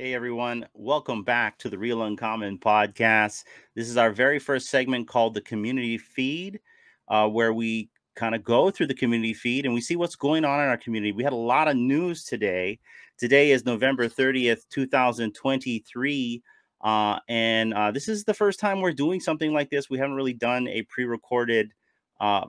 Hey everyone, welcome back to the Real Uncommon podcast. This is our very first segment called the Community Feed, where we kind of go through the community feed and we see what's going on in our community. We had a lot of news today. Today is November 30th, 2023. And this is the first time we're doing something like this. We haven't really done a pre-recorded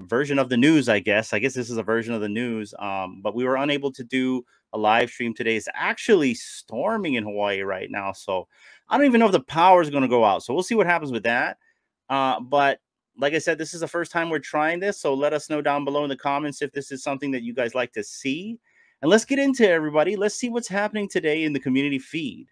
version of the news, I guess. I guess this is a version of the news, but we were unable to do a live stream today. It's actually storming in Hawaii right now, so I don't even know if the power is going to go out. So we'll see what happens with that. But like I said, this is the first time we're trying this, so let us know down below in the comments if this is something that you guys like to see. And let's get into it, everybody. Let's see what's happening today in the community feed.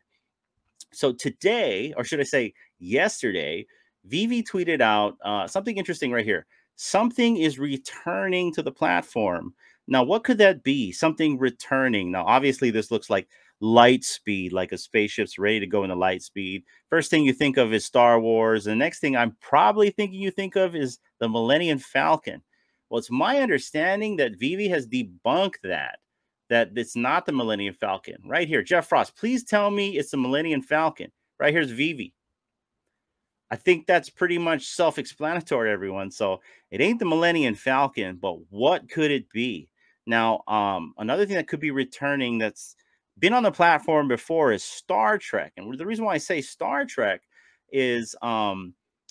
So today, or should I say yesterday, VV tweeted out something interesting right here. Something is returning to the platform. Now, what could that be? Something returning. Now, obviously, this looks like light speed, like a spaceship's ready to go into light speed. First thing you think of is Star Wars. The next thing I'm probably thinking you think of is the Millennium Falcon. Well, it's my understanding that VV has debunked that it's not the Millennium Falcon. Right here, Jeff Frost, please tell me it's the Millennium Falcon. Right here's VV. I think that's pretty much self-explanatory, everyone. So it ain't the Millennium Falcon, but what could it be? Now, another thing that could be returning that's been on the platform before is Star Trek. And the reason why I say Star Trek is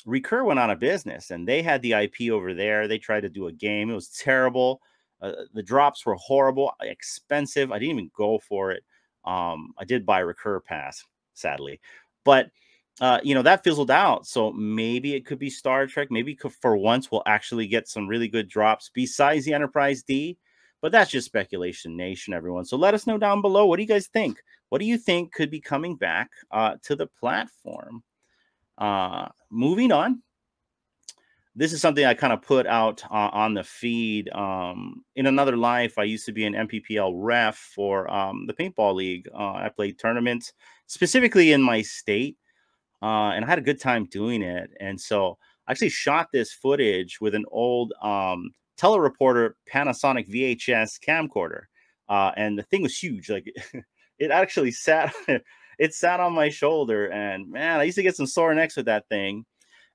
Recur went out of business and they had the IP over there. They tried to do a game. It was terrible. The drops were horrible, expensive. I didn't even go for it. I did buy Recur Pass, sadly. But that fizzled out. So maybe it could be Star Trek. Maybe for once we'll actually get some really good drops besides the Enterprise D. But that's just speculation nation, everyone. So let us know down below. What do you guys think? What do you think could be coming back to the platform? Moving on. This is something I kind of put out on the feed. In another life, I used to be an MPPL ref for the Paintball League. I played tournaments, specifically in my state. And I had a good time doing it. And so I actually shot this footage with an old telereporter Panasonic VHS camcorder. And the thing was huge. Like it actually sat, it sat on my shoulder. And man, I used to get some sore necks with that thing.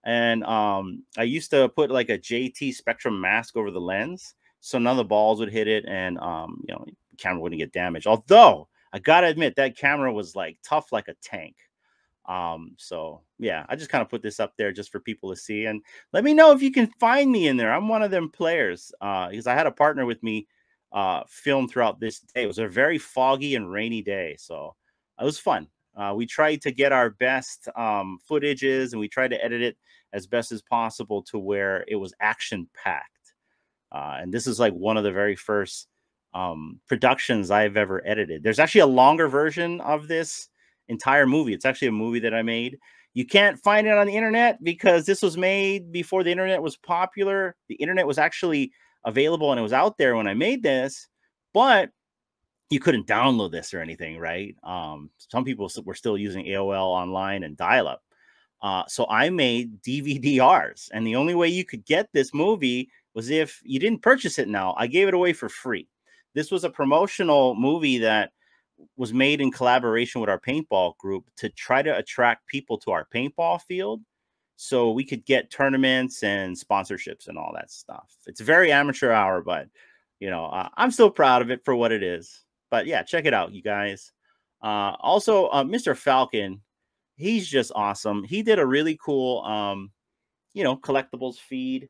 And I used to put like a JT Spectrum mask over the lens, so none of the balls would hit it, and the camera wouldn't get damaged. Although I gotta admit that camera was like tough like a tank. So yeah, I just kind of put this up there just for people to see, and let me know if you can find me in there. I'm one of them players because I had a partner with me film throughout this day. It was a very foggy and rainy day, so it was fun. We tried to get our best footages, and we tried to edit it as best as possible to where it was action packed. And this is like one of the very first productions I've ever edited. There's actually a longer version of this entire movie. It's actually a movie that I made. You can't find it on the internet because this was made before the internet was popular. The internet was actually available and it was out there when I made this, but you couldn't download this or anything, right? Some people were still using AOL online and dial-up. So I made DVD-Rs, and the only way you could get this movie was if you didn't purchase it now. I gave it away for free. This was a promotional movie that was made in collaboration with our paintball group to try to attract people to our paintball field so we could get tournaments and sponsorships and all that stuff. It's a very amateur hour, but I'm still proud of it for what it is. But yeah, check it out, you guys. Also, Mr. Falcon, he's just awesome. He did a really cool, collectibles feed.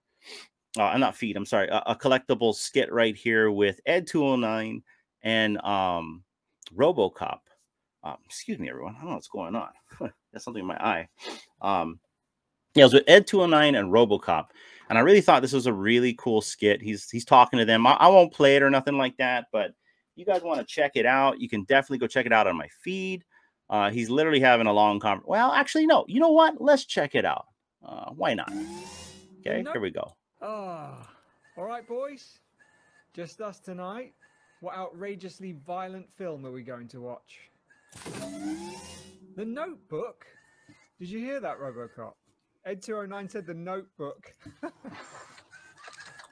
Not feed, I'm sorry. A collectibles skit right here with Ed209 and RoboCop. Excuse me, everyone. I don't know what's going on. That's something in my eye. Yeah, it was with Ed209 and RoboCop. And I really thought this was a really cool skit. He's talking to them. I won't play it or nothing like that, but you guys want to check it out, you can definitely go check it out on my feed. He's literally having a long conversation. Well, actually, no. You know what? Let's check it out. Why not? Okay, here we go. All right, boys. Just us tonight. What outrageously violent film are we going to watch? The Notebook? Did you hear that, RoboCop? Ed209 said The Notebook.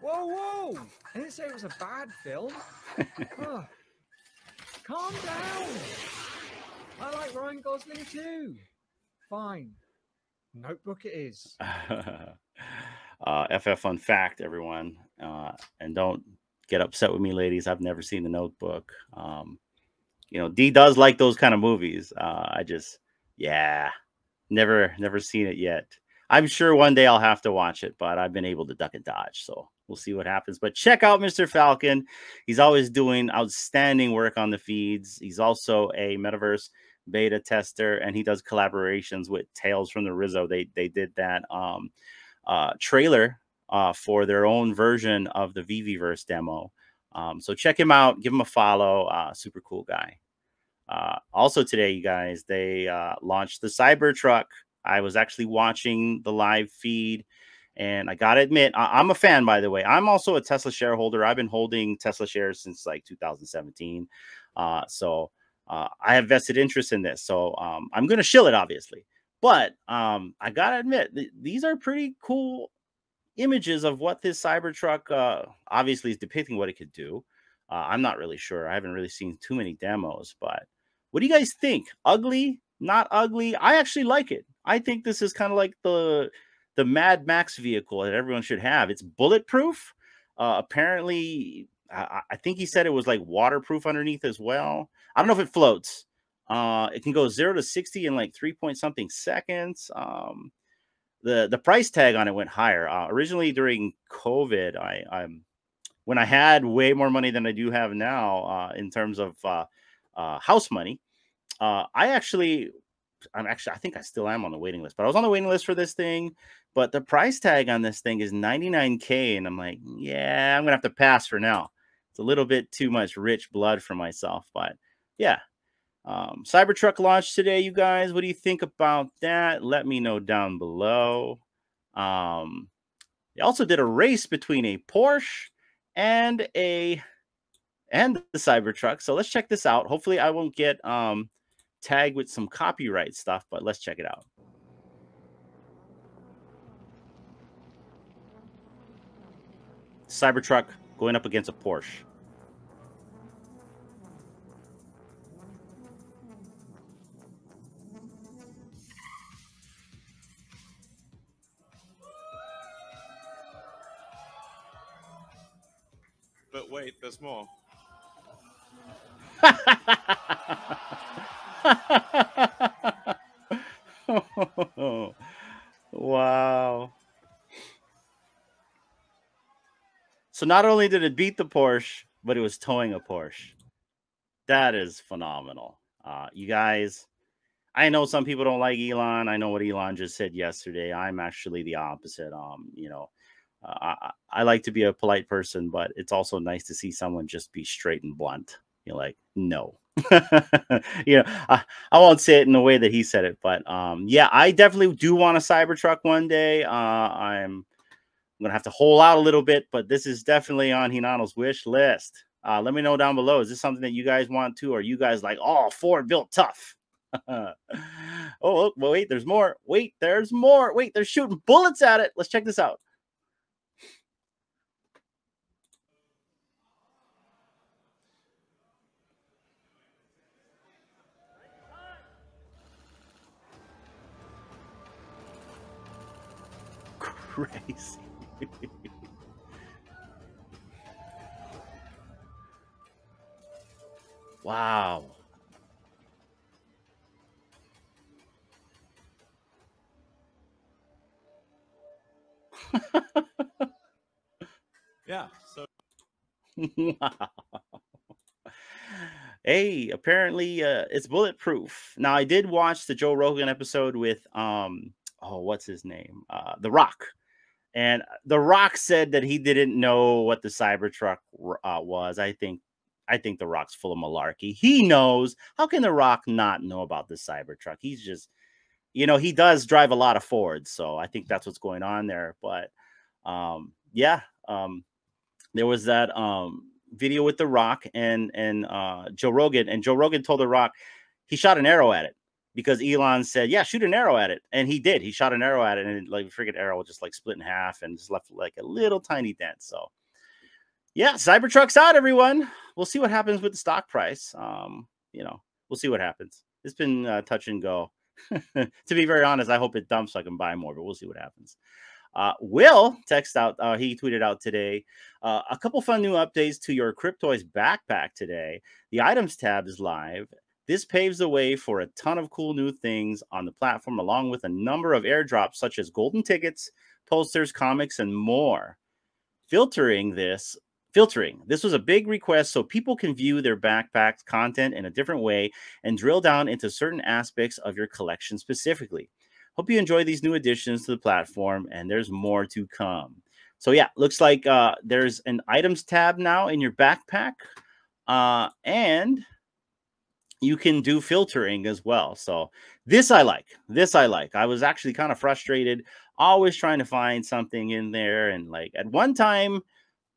Whoa! I didn't say it was a bad film. Calm down. I like Ryan Gosling too. Fine. Notebook it is. FF fun fact, everyone. And don't get upset with me, ladies. I've never seen The Notebook. You know, D does like those kind of movies. Yeah, never seen it yet. I'm sure one day I'll have to watch it, but I've been able to duck and dodge. So we'll see what happens. But check out Mr. Falcon. He's always doing outstanding work on the feeds. He's also a metaverse beta tester, and he does collaborations with Tales from the Rizzo. They did that trailer for their own version of the VVverse demo. So check him out. Give him a follow. Super cool guy. Also today, you guys, they launched the Cybertruck. I was actually watching the live feed, and I gotta admit, I'm a fan, by the way. I'm also a Tesla shareholder. I've been holding Tesla shares since like 2017. So I have vested interest in this. So I'm going to shill it, obviously. But I gotta admit, these are pretty cool images of what this Cybertruck obviously is depicting what it could do. I'm not really sure. I haven't really seen too many demos, but what do you guys think? Ugly? Not ugly? I actually like it. I think this is kind of like the Mad Max vehicle that everyone should have. It's bulletproof. Apparently, I think he said it was like waterproof underneath as well. I don't know if it floats. It can go 0 to 60 in like 3 point something seconds. The price tag on it went higher. Originally during COVID, when I had way more money than I do have now in terms of house money, I think I still am on the waiting list, but I was on the waiting list for this thing. But the price tag on this thing is $99K, and I'm like, yeah, I'm gonna have to pass for now. It's a little bit too much rich blood for myself, but yeah. Cybertruck launched today, you guys. What do you think about that? Let me know down below. They also did a race between a Porsche and the Cybertruck. So let's check this out. Hopefully I won't get tagged with some copyright stuff, but let's check it out. Cybertruck going up against a Porsche. But wait, there's more. Wow. So not only did it beat the Porsche, but it was towing a Porsche. That is phenomenal. You guys, I know some people don't like Elon. I know what Elon just said yesterday. I'm actually the opposite. You know, I like to be a polite person, but it's also nice to see someone just be straight and blunt. You're like, no. You know, I won't say it in the way that he said it, but yeah, I definitely do want a Cybertruck one day. I'm gonna have to hold out a little bit, but this is definitely on Hinano's wish list. Let me know down below. Is this something that you guys want to, or are you guys like, oh, Ford built tough? Oh, well, wait, there's more. Wait, there's more. Wait, they're shooting bullets at it. Let's check this out. Crazy. Wow. Yeah. So. Wow. Hey, apparently it's bulletproof. Now I did watch the Joe Rogan episode with what's his name? The Rock. And The Rock said that he didn't know what the Cybertruck was. I think The Rock's full of malarkey. He knows. How can The Rock not know about the Cybertruck? He's just, you know, he does drive a lot of Fords, so I think that's what's going on there. But yeah, there was that video with The Rock and Joe Rogan, and Joe Rogan told The Rock he shot an arrow at it because Elon said, yeah, shoot an arrow at it. And he did. He shot an arrow at it, and like freaking arrow just like split in half and just left like a little tiny dent. So yeah, Cybertruck's out, everyone. We'll see what happens with the stock price. You know, we'll see what happens. touch and go. To be very honest, I hope it dumps so I can buy more, but we'll see what happens. Will text out, he tweeted out today, a couple fun new updates to your Cryptoys backpack today. The items tab is live. This paves the way for a ton of cool new things on the platform, along with a number of airdrops such as golden tickets, posters, comics, and more. Filtering. This was a big request so people can view their backpack's content in a different way and drill down into certain aspects of your collection specifically. Hope you enjoy these new additions to the platform, and there's more to come. So yeah, looks like there's an items tab now in your backpack, and you can do filtering as well. So this I like. I was actually kind of frustrated, always trying to find something in there, and like at one time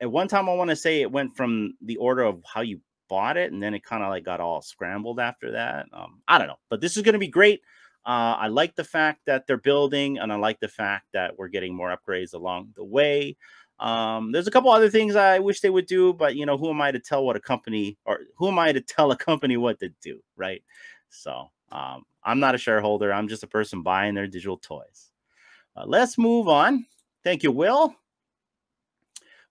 I want to say it went from the order of how you bought it, and then it kind of like got all scrambled after that. I don't know, but this is going to be great. I like the fact that they're building, and I like the fact that we're getting more upgrades along the way. There's a couple other things I wish they would do, but you know, who am I to tell a company what to do, right? So I'm not a shareholder. I'm just a person buying their digital toys. Let's move on. Thank you, Will.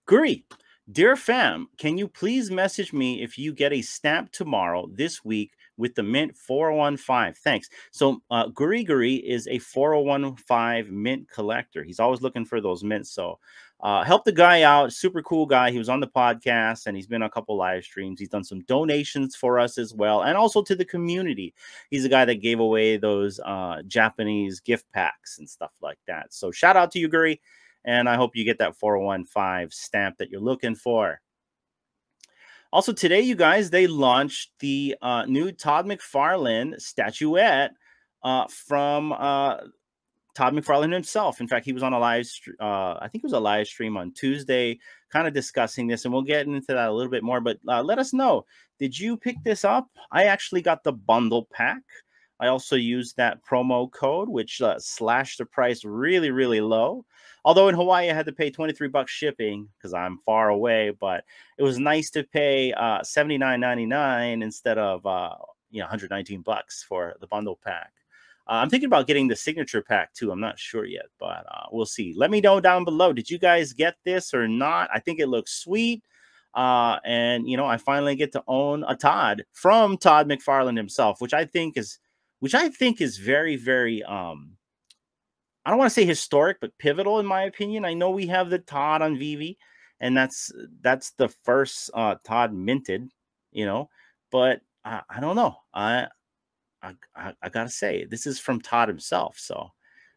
Guri, dear fam, can you please message me if you get a stamp tomorrow this week with the mint 4015? Thanks. So Guri is a 4015 mint collector. He's always looking for those mints. So help the guy out. Super cool guy. He was on the podcast, and he's been on a couple live streams. He's done some donations for us as well, and also to the community. He's the guy that gave away those Japanese gift packs and stuff like that. So shout out to you, Guri. And I hope you get that 4015 stamp that you're looking for. Also today, you guys, they launched the new Todd McFarland statuette from Todd McFarland himself. In fact, he was on a live I think it was a live stream on Tuesday, kind of discussing this, and we'll get into that a little bit more. But let us know, did you pick this up? I actually got the bundle pack. I also used that promo code, which slashed the price really, really low. Although in Hawaii, I had to pay $23 shipping because I'm far away, but it was nice to pay $79.99 instead of $119 for the bundle pack. I'm thinking about getting the signature pack too. I'm not sure yet, but we'll see. Let me know down below. Did you guys get this or not? I think it looks sweet. And I finally get to own a Todd from Todd McFarland himself, which I think is very, very I don't want to say historic, but pivotal in my opinion. I know we have the Todd on VV, and that's the first Todd minted, but I don't know. I gotta say, this is from Todd himself, so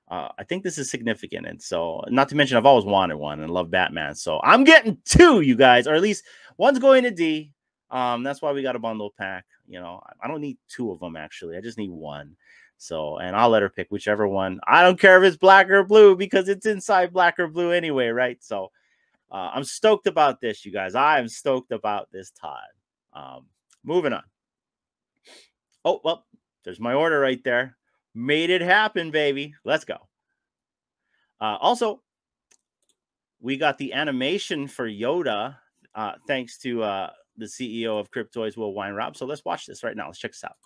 I think this is significant. And so, not to mention, I've always wanted one and love Batman, so I'm getting two, you guys, or at least one's going to D. That's why we got a bundle pack. I don't need two of them actually. I just need one. So, and I'll let her pick whichever one. I don't care if it's black or blue because it's inside black or blue anyway, right? So, I'm stoked about this, you guys. I am stoked about this Todd. Moving on. Oh, well, there's my order right there. Made it happen, baby. Let's go. Also, we got the animation for Yoda, thanks to the CEO of Cryptoys, Will Weinrob. So let's watch this right now. Let's check this out.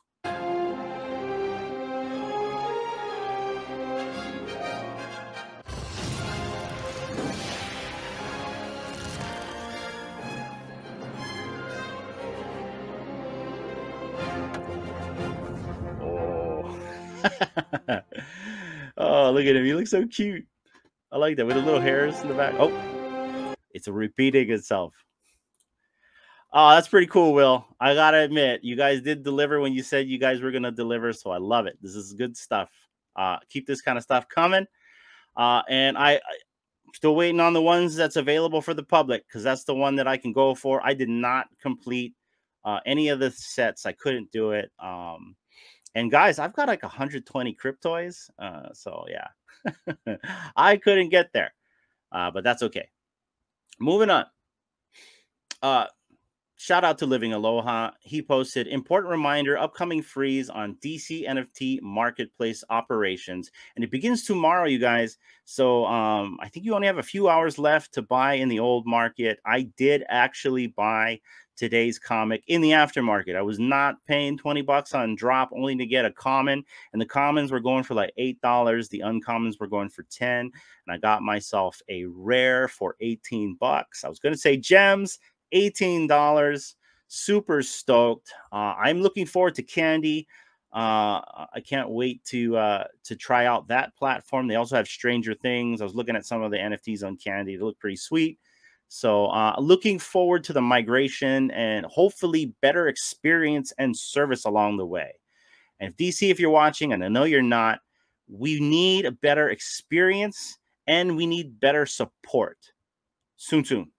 Oh, look at him. He looks so cute. I like that with the little hairs in the back. Oh, it's repeating itself. Oh, that's pretty cool, Will. I got to admit, you guys did deliver when you said you guys were going to deliver, so I love it. This is good stuff. Keep this kind of stuff coming. And I'm still waiting on the ones that's available for the public because that's the one that I can go for. I did not complete any of the sets. I couldn't do it. And guys, I've got like 120 Cryptoys. So yeah, I couldn't get there, but that's okay. Moving on. Shout out to Living Aloha. He posted, important reminder, upcoming freeze on DC NFT marketplace operations. And it begins tomorrow, you guys. So I think you only have a few hours left to buy in the old market. I did actually buy today's comic in the aftermarket. I was not paying 20 bucks on drop only to get a common. And the commons were going for like $8. The uncommons were going for 10. And I got myself a rare for 18 bucks. I was going to say gems. $18. Super stoked. I'm looking forward to Candy. I can't wait to try out that platform. They also have Stranger Things. I was looking at some of the NFTs on Candy. They look pretty sweet. So looking forward to the migration and hopefully better experience and service along the way. And if DC, if you're watching, and I know you're not, we need a better experience and we need better support. Soon.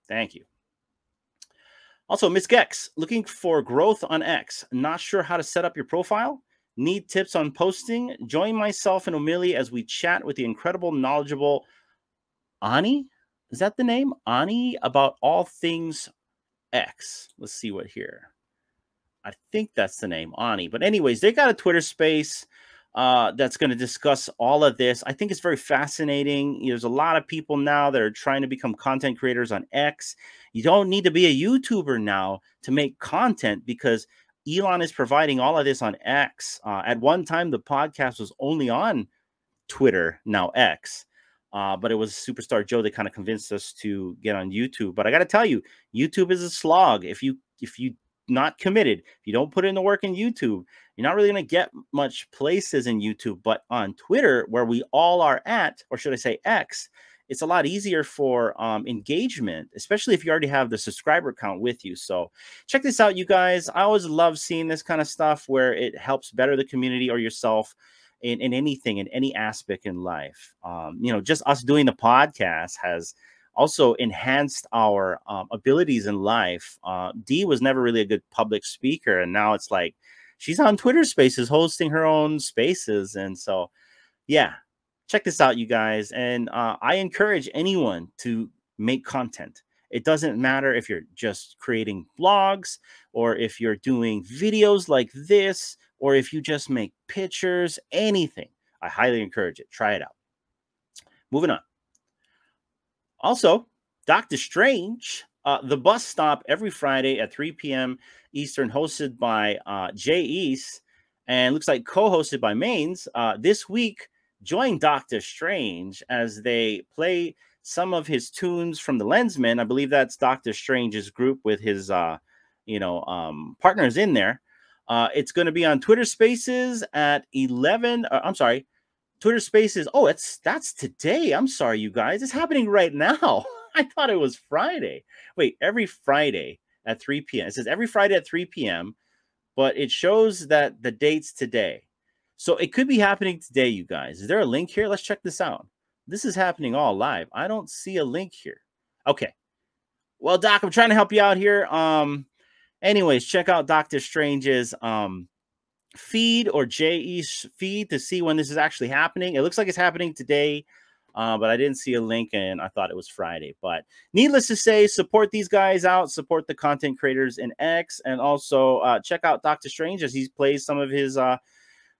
Thank you. Also, Miss Gex, looking for growth on X. Not sure how to set up your profile? Need tips on posting? Join myself and Omili as we chat with the incredible, knowledgeable Anie? Is that the name? Anie, about all things X. Let's see what here. I think that's the name, Anie. But anyways, they got a Twitter space that's going to discuss all of this. I think it's very fascinating. There's a lot of people now that are trying to become content creators on X. You don't need to be a YouTuber now to make content because Elon is providing all of this on X. At one time, the podcast was only on Twitter, now X. But it was Superstar Joe that kind of convinced us to get on YouTube. But I got to tell you, YouTube is a slog. If you not committed, if you don't put in the work in YouTube, you're not really going to get much places in YouTube. But on Twitter, where we all are at, or should I say X, it's a lot easier for engagement, especially if you already have the subscriber count with you. So check this out, you guys. I always love seeing this kind of stuff where it helps better the community or yourself in anything, in any aspect in life. Just us doing the podcast has also enhanced our abilities in life. Dee was never really a good public speaker, and now it's like she's on Twitter Spaces hosting her own spaces. And so, yeah, check this out, you guys. And I encourage anyone to make content. It doesn't matter if you're just creating blogs or if you're doing videos like this, or if you just make pictures, anything. I highly encourage it. Try it out. Moving on. Also, Doctor Strange, the bus stop every Friday at 3 p.m. Eastern, hosted by Jay East, and looks like co-hosted by Maines. This week, join Doctor Strange as they play some of his tunes from the Lensman. I believe that's Doctor Strange's group with his, partners in there. It's going to be on Twitter Spaces at 11. Twitter Spaces. Oh, that's today. I'm sorry, you guys. It's happening right now. I thought it was Friday. Wait, every Friday at 3 p.m. It says every Friday at 3 p.m., but it shows that the date's today. So it could be happening today, you guys. Is there a link here? Let's check this out. This is happening all live. I don't see a link here. Okay. Well, Doc, I'm trying to help you out here. Anyways, check out Doctor Strange's feed or JE's feed to see when this is actually happening. It looks like it's happening today, but I didn't see a link and I thought it was Friday. But needless to say, support these guys out, support the content creators in X, and also check out Doctor Strange as he plays some of his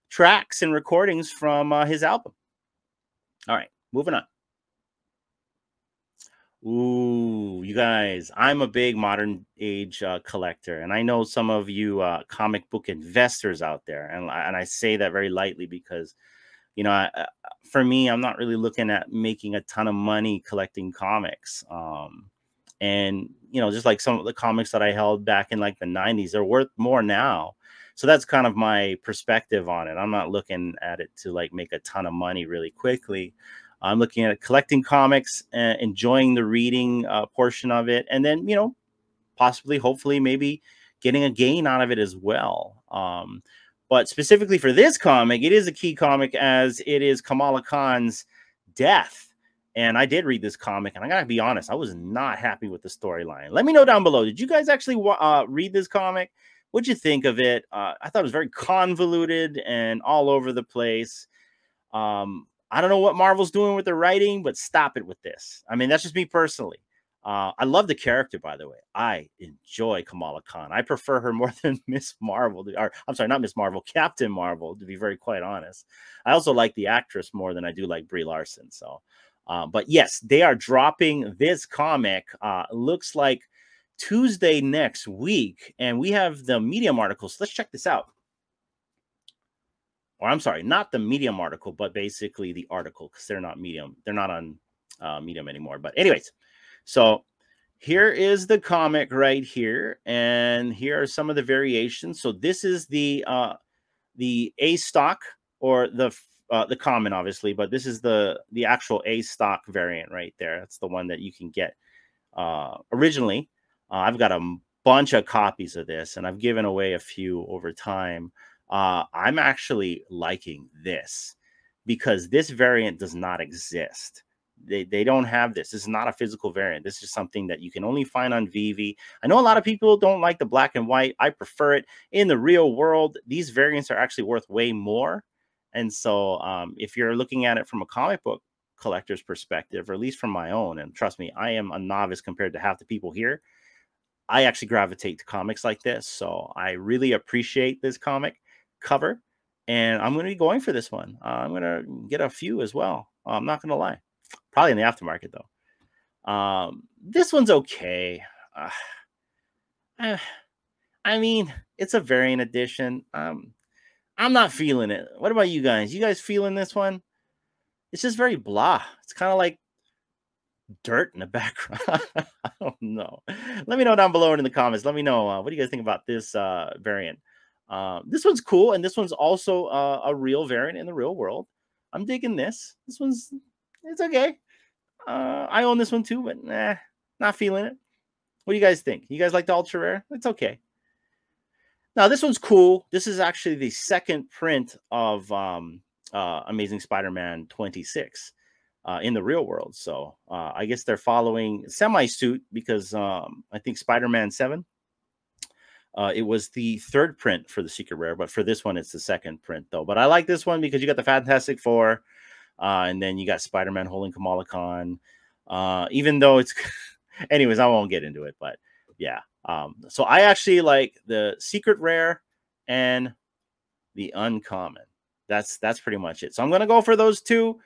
tracks and recordings from his album. All right, moving on. Ooh, you guys, I'm a big modern age collector, and I know some of you comic book investors out there, and I say that very lightly because, for me, I'm not really looking at making a ton of money collecting comics. And, just like some of the comics that I held back in like the 90s, they're worth more now. So that's kind of my perspective on it. I'm not looking at it to like make a ton of money really quickly. I'm looking at collecting comics, enjoying the reading portion of it, and then, possibly, hopefully, maybe getting a gain out of it as well. But specifically for this comic, it is a key comic as it is Kamala Khan's death. And I did read this comic, and I got to be honest, I was not happy with the storyline. Let me know down below. Did you guys actually read this comic? What'd you think of it? I thought it was very convoluted and all over the place. I don't know what Marvel's doing with the writing, but stop it with this. I mean, that's just me personally. I love the character, by the way. I enjoy Kamala Khan. I prefer her more than Miss Marvel. Or, I'm sorry, not Miss Marvel, Captain Marvel, to be very quite honest. I also like the actress more than I do like Brie Larson. So, but yes, they are dropping this comic. Looks like Tuesday next week. And we have the Medium articles. Let's check this out. Or I'm sorry, not the Medium article, but basically the article, because they're not Medium. They're not on Medium anymore. But anyways, so here is the comic right here, and here are some of the variations. So this is the A stock, or the common, obviously, but this is the actual A stock variant right there. That's the one that you can get originally. I've got a bunch of copies of this, and I've given away a few over time. I'm actually liking this because this variant does not exist. They don't have this. This is not a physical variant. This is something that you can only find on VV. I know a lot of people don't like the black and white. I prefer it. In the real world, these variants are actually worth way more. And so if you're looking at it from a comic book collector's perspective, or at least from my own, and trust me, I am a novice compared to half the people here, I actually gravitate to comics like this. So I really appreciate this comic cover, and I'm going to be going for this one. I'm going to get a few as well. I'm not going to lie. Probably in the aftermarket, though. This one's okay. I mean, it's a variant edition. I'm not feeling it. What about you guys? You guys feeling this one? It's just very blah. It's kind of like dirt in the background. I don't know. Let me know down below in the comments. Let me know what do you guys think about this variant. This one's cool, and this one's also a real variant in the real world. I'm digging this. It's okay. I own this one too, but not feeling it. What do you guys think? You guys like the ultra rare? It's okay. Now this one's cool. This is actually the second print of Amazing Spider-Man 26 in the real world. So I guess they're following semi-suit because I think Spider-Man 7. It was the third print for the secret rare, but for this one, it's the second print, though. But I like this one because you got the Fantastic Four, and then you got Spider-Man holding Kamala Khan. Even though it's... Anyways, I won't get into it, but yeah. So I actually like the secret rare and the uncommon. That's pretty much it. So I'm going to go for those two.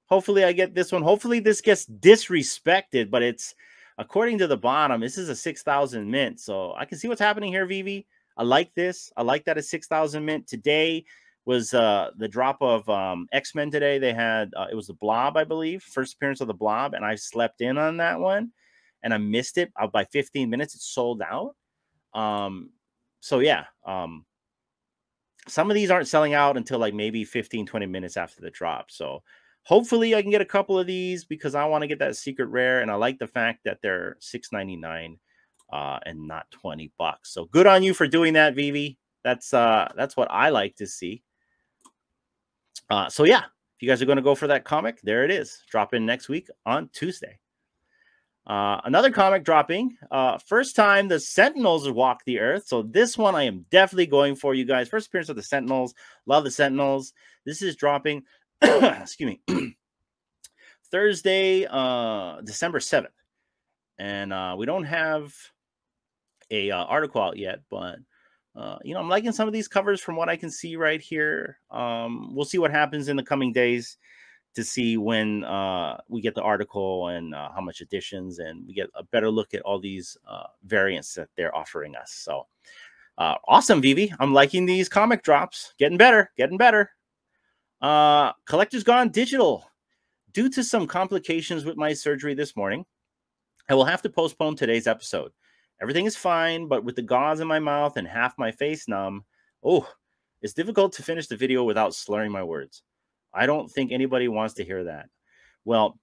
Hopefully I get this one. Hopefully this gets disrespected, but it's... According to the bottom, this is a 6,000 mint. So I can see what's happening here, VV. I like this. I like that it's 6,000 mint. Today was the drop of X-Men today. They had, it was the Blob, I believe. First appearance of the Blob. And I slept in on that one. And I missed it by 15 minutes. It sold out. So yeah. Some of these aren't selling out until like maybe 15, 20 minutes after the drop. So hopefully I can get a couple of these because I want to get that secret rare, and I like the fact that they're $6.99 and not $20. So good on you for doing that, VV. That's what I like to see. So yeah, if you guys are going to go for that comic, there it is. Drop in next week on Tuesday. Another comic dropping. First time the Sentinels walk the earth. So this one I am definitely going for, you guys. First appearance of the Sentinels. Love the Sentinels. This is dropping. Excuse me. Thursday, December 7th. And we don't have a article out yet, but you know, I'm liking some of these covers from what I can see right here. We'll see what happens in the coming days to see when we get the article and how much editions, and we get a better look at all these variants that they're offering us. So awesome, VV. I'm liking these comic drops. Getting better, getting better. Collector's gone digital. Due to some complications with my surgery this morning, I will have to postpone today's episode. Everything is fine, but with the gauze in my mouth and half my face numb, oh, it's difficult to finish the video without slurring my words. I don't think anybody wants to hear that. Well,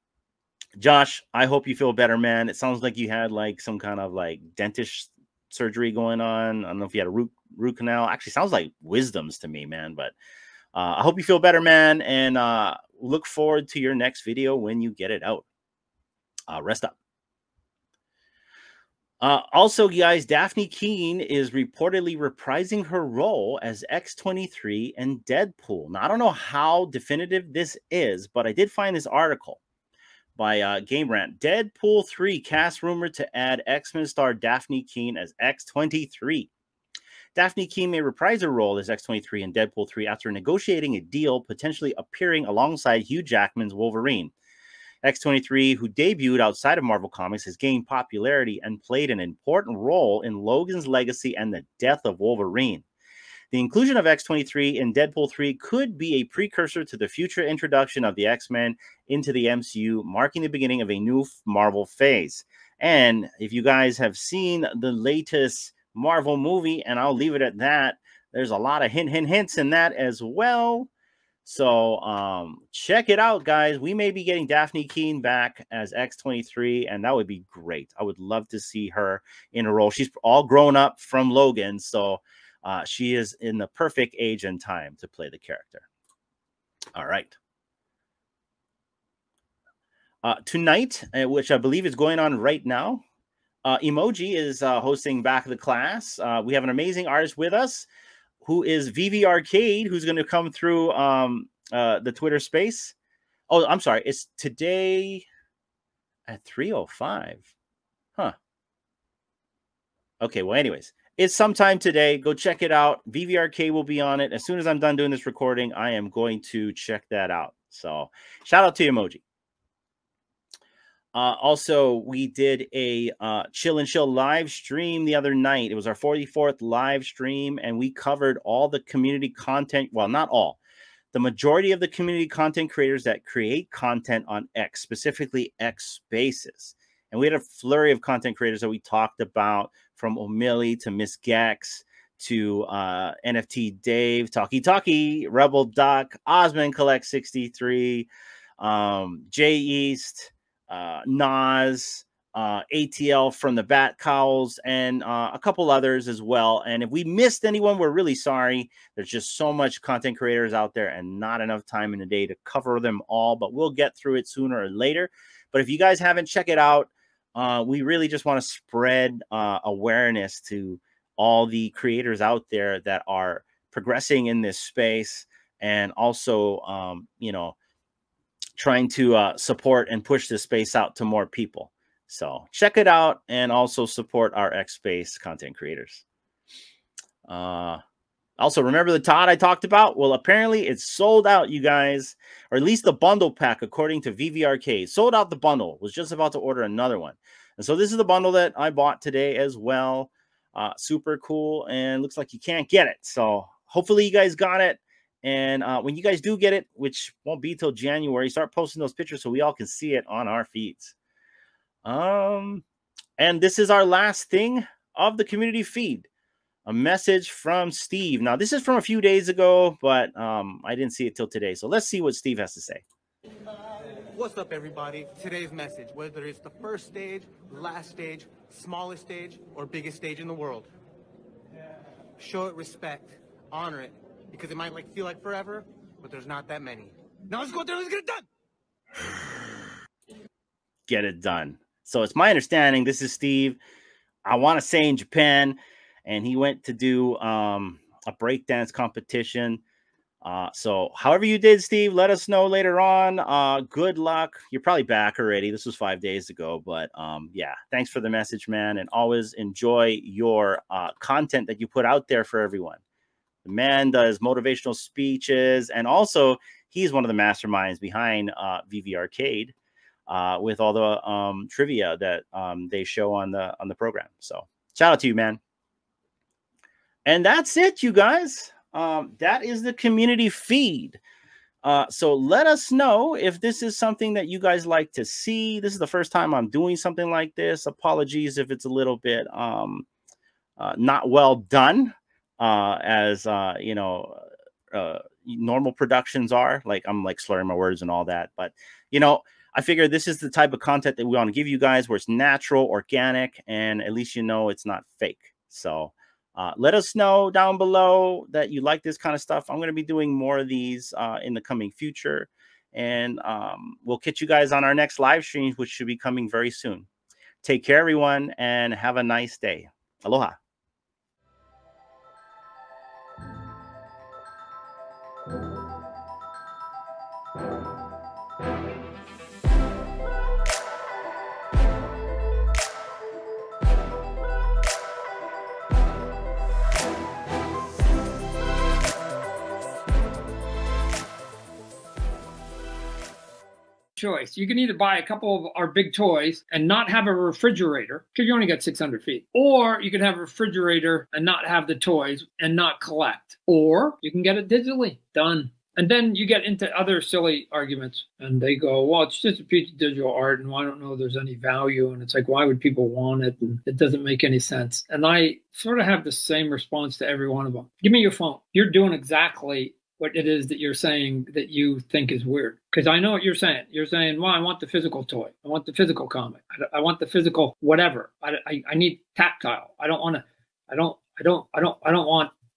Josh, I hope you feel better, man. It sounds like you had like some kind of like dentist surgery going on. I don't know if you had a root canal. Actually, sounds like wisdoms to me, man. But I hope you feel better, man, and look forward to your next video when you get it out. Rest up. Also, guys, Daphne Keane is reportedly reprising her role as X-23 in Deadpool. Now, I don't know how definitive this is, but I did find this article. by Game Rant. Deadpool 3 cast rumored to add X-Men star Daphne Keane as X-23. Daphne Keane may reprise her role as X-23 in Deadpool 3 after negotiating a deal, potentially appearing alongside Hugh Jackman's Wolverine. X-23, who debuted outside of Marvel Comics, has gained popularity and played an important role in Logan's legacy and the death of Wolverine. The inclusion of X-23 in Deadpool 3 could be a precursor to the future introduction of the X-Men into the MCU, marking the beginning of a new Marvel phase. And if you guys have seen the latest Marvel movie, and I'll leave it at that, there's a lot of hints in that as well. So check it out, guys. We may be getting Daphne Keane back as X-23, and that would be great. I would love to see her in a role. She's all grown up from Logan, so she is in the perfect age and time to play the character. All right. Tonight, which I believe is going on right now, Emoji is hosting Back of the Class. We have an amazing artist with us who is VVV Arcade, who's going to come through the Twitter space. Oh, I'm sorry. It's today at 3:05. Huh. Okay, well, anyways. It's sometime today. Go check it out. VVV Arcade will be on it. As soon as I'm done doing this recording, I am going to check that out. So shout out to Emoji. Also, we did a Chillin Chill live stream the other night. It was our 44th live stream, and we covered all the community content. Well, not all. The majority of the community content creators that create content on X, specifically X Spaces. And we had a flurry of content creators that we talked about, from O'Malley to Miss Gex to NFT Dave, Talkie, Rebel Duck, Osmond Collect 63, Jay East, Nas, ATL from the Bat Cowls, and a couple others as well. And if we missed anyone, we're really sorry. There's just so much content creators out there and not enough time in the day to cover them all, but we'll get through it sooner or later. But if you guys haven't, check it out. We really just want to spread awareness to all the creators out there that are progressing in this space, and also, you know, trying to support and push this space out to more people. So check it out, and also support our X Space content creators. Also, remember the Todd I talked about? Well, apparently it's sold out, you guys, or at least the bundle pack, according to VVV Arcade. Sold out the bundle. Was just about to order another one. And so this is the bundle that I bought today as well. Super cool, and looks like you can't get it. So hopefully you guys got it. And when you guys do get it, which won't be till January, start posting those pictures so we all can see it on our feeds. And this is our last thing of the community feed. A message from Steve. Now, this is from a few days ago, but I didn't see it till today. So let's see what Steve has to say. What's up, everybody? Today's message, whether it's the first stage, last stage, smallest stage, or biggest stage in the world, show it respect, honor it, because it might feel like forever, but there's not that many. Now let's go out there, let's get it done. Get it done. So it's my understanding, this is Steve, I want to say in Japan, and he went to do a breakdance competition. So however you did, Steve, let us know later on. Good luck. You're probably back already. This was 5 days ago, but yeah, thanks for the message, man. And always enjoy your content that you put out there for everyone. The man does motivational speeches, and also he's one of the masterminds behind VVV Arcade with all the trivia that they show on the program. So shout out to you, man. And that's it, you guys. That is the community feed. So let us know if this is something that you guys like to see. This is the first time I'm doing something like this. Apologies if it's a little bit not well done, as you know, normal productions are. Like, I'm like slurring my words and all that. But, you know, I figure this is the type of content that we want to give you guys, where it's natural, organic, and at least you know it's not fake. So let us know down below that you like this kind of stuff. I'm going to be doing more of these in the coming future. And we'll catch you guys on our next live streams, which should be coming very soon. Take care, everyone, and have a nice day. Aloha. choice. You can either buy a couple of our big toys and not have a refrigerator, because you only got 600 feet. Or you can have a refrigerator and not have the toys and not collect. Or you can get it digitally. Done. And then you get into other silly arguments, and they go, well, it's just a piece of digital art, and I don't know if there's any value. And it's like, why would people want it? And it doesn't make any sense. And I sort of have the same response to every one of them. Give me your phone. You're doing exactly what it is that you're saying that you think is weird. Because I know what you're saying. You're saying, well, I want the physical toy. I want the physical comic. I want the physical whatever. I need tactile. I don't want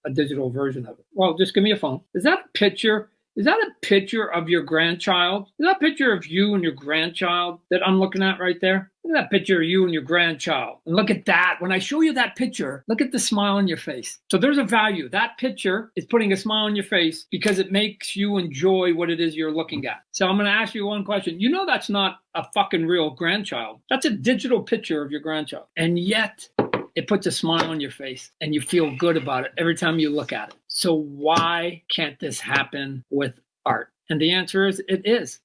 a digital version of it. Well, just give me a phone. Is that a picture? Is that a picture of your grandchild? Is that a picture of you and your grandchild that I'm looking at right there? Look at that picture of you and your grandchild. And look at that. When I show you that picture, look at the smile on your face. So there's a value. That picture is putting a smile on your face because it makes you enjoy what it is you're looking at. So I'm going to ask you one question. You know that's not a fucking real grandchild. That's a digital picture of your grandchild. And yet it puts a smile on your face and you feel good about it every time you look at it. So why can't this happen with art? And the answer is, it is.